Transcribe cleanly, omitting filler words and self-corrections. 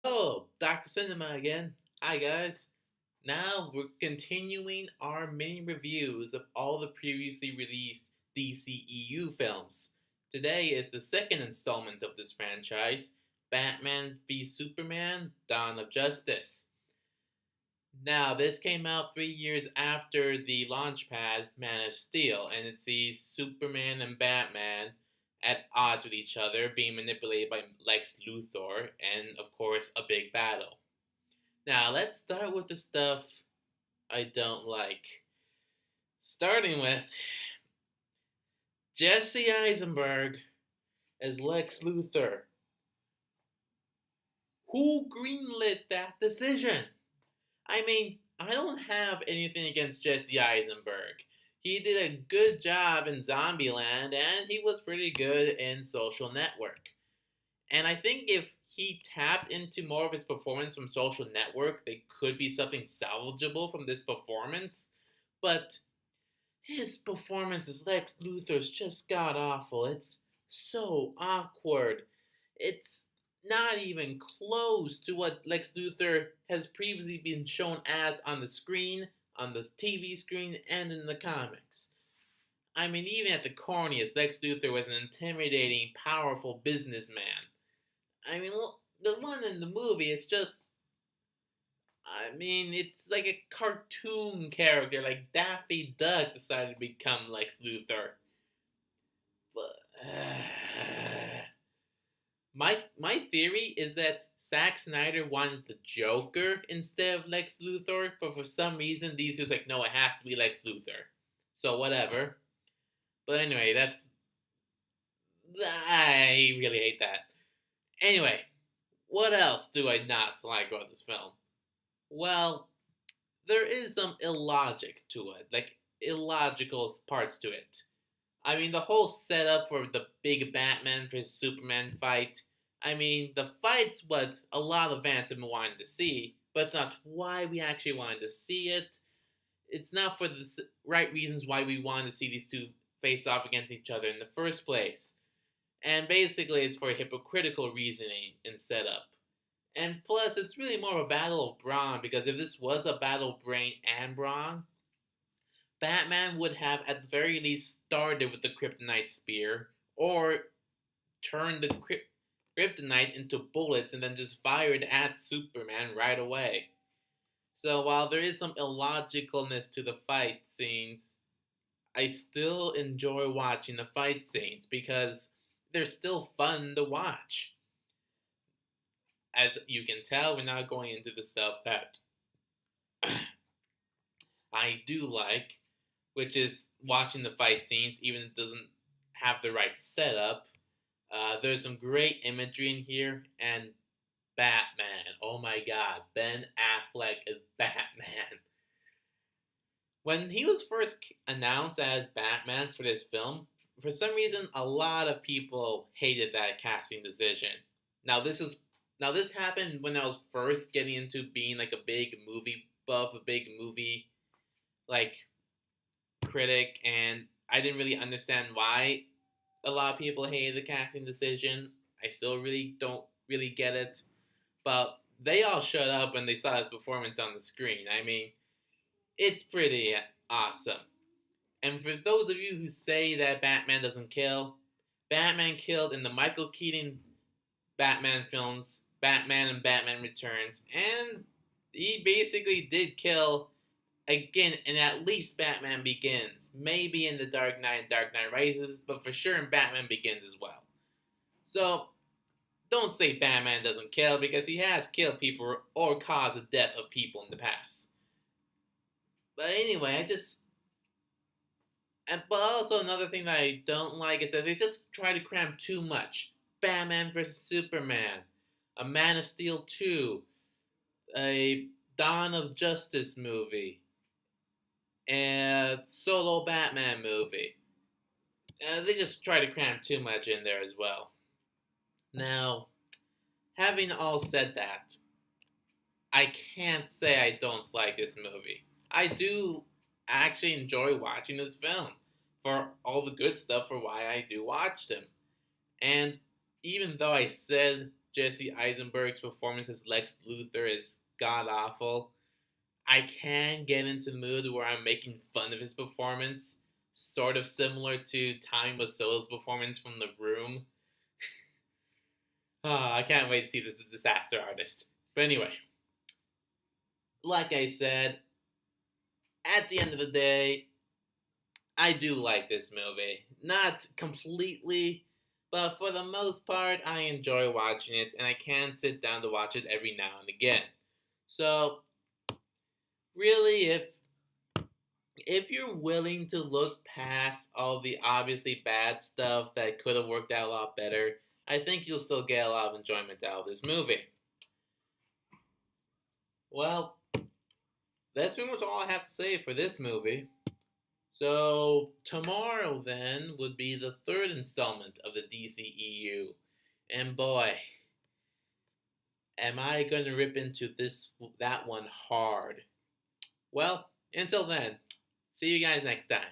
Oh, Dr. Cinema again. Hi, guys. Now we're continuing our mini reviews of all the previously released DCEU films. Today is the second installment of this franchise, Batman v Superman Dawn of Justice. Now, this came out 3 years after the launchpad Man of Steel, and it sees Superman and Batman at odds with each other, being manipulated by Lex Luthor, and of course, a big battle. Now, let's start with the stuff I don't like. Starting with Jesse Eisenberg as Lex Luthor. Who greenlit that decision? I mean, I don't have anything against Jesse Eisenberg. He did a good job in Zombieland, and he was pretty good in Social Network. And I think if he tapped into more of his performance from Social Network, there could be something salvageable from this performance. But his performance as Lex Luthor's just god awful. It's so awkward. It's not even close to what Lex Luthor has previously been shown as on the screen, on the TV screen, and in the comics. I mean, even at the corniest, Lex Luthor was an intimidating, powerful businessman. I mean, the one in the movie is just. I mean, it's like a cartoon character, like Daffy Duck decided to become Lex Luthor. But my theory is that Zack Snyder wanted the Joker instead of Lex Luthor, but for some reason DC was like, no, it has to be Lex Luthor. So whatever. But anyway, that's I really hate that. Anyway, what else do I not like about this film? Well, there is some illogic to it, like illogical parts to it. I mean, the whole setup for the big Batman vs Superman fight. I mean, the fight's what a lot of fans have been wanting to see, but it's not why we actually wanted to see it. It's not for the right reasons why we wanted to see these two face off against each other in the first place. And basically, it's for hypocritical reasoning and setup. And plus, it's really more of a battle of brawn, because if this was a battle of brain and brawn, Batman would have at the very least started with the kryptonite spear, or turned the kryptonite into bullets and then just fired at Superman right away. So while there is some illogicalness to the fight scenes, I still enjoy watching the fight scenes because they're still fun to watch. As you can tell, we're not going into the stuff that I do like, which is watching the fight scenes, even if it doesn't have the right setup. There's some great imagery in here, and Batman. Oh my god, Ben Affleck is Batman. When he was first announced as Batman for this film, for some reason, a lot of people hated that casting decision. Now this happened when I was first getting into being like a big movie buff, a big movie like critic, and I didn't really understand why a lot of people hated the casting decision. I still really don't really get it, but they all shut up when they saw his performance on the screen. I mean, it's pretty awesome. And for those of you who say that Batman doesn't kill, Batman killed in the Michael Keaton Batman films, Batman and Batman Returns, and he basically did kill again in at least Batman Begins, maybe in The Dark Knight and Dark Knight Rises, but for sure in Batman Begins as well. So don't say Batman doesn't kill, because he has killed people or caused the death of people in the past. But anyway, but also another thing that I don't like is that they just try to cram too much. Batman vs Superman, a Man of Steel 2, a Dawn of Justice movie, and solo Batman movie. They just try to cram too much in there as well. Now, having all said that, I can't say I don't like this movie. I do actually enjoy watching this film for all the good stuff for why I do watch them. And even though I said Jesse Eisenberg's performance as Lex Luthor is god awful. I can get into the mood where I'm making fun of his performance, sort of similar to Tommy Wiseau's performance from The Room. I can't wait to see this Disaster Artist. But anyway, like I said, at the end of the day, I do like this movie. Not completely, but for the most part, I enjoy watching it, and I can sit down to watch it every now and again. So, really, if you're willing to look past all the obviously bad stuff that could have worked out a lot better, I think you'll still get a lot of enjoyment out of this movie. Well, that's pretty much all I have to say for this movie. So, tomorrow then would be the third installment of the DCEU. And boy, am I going to rip into that one hard. Well, until then, see you guys next time.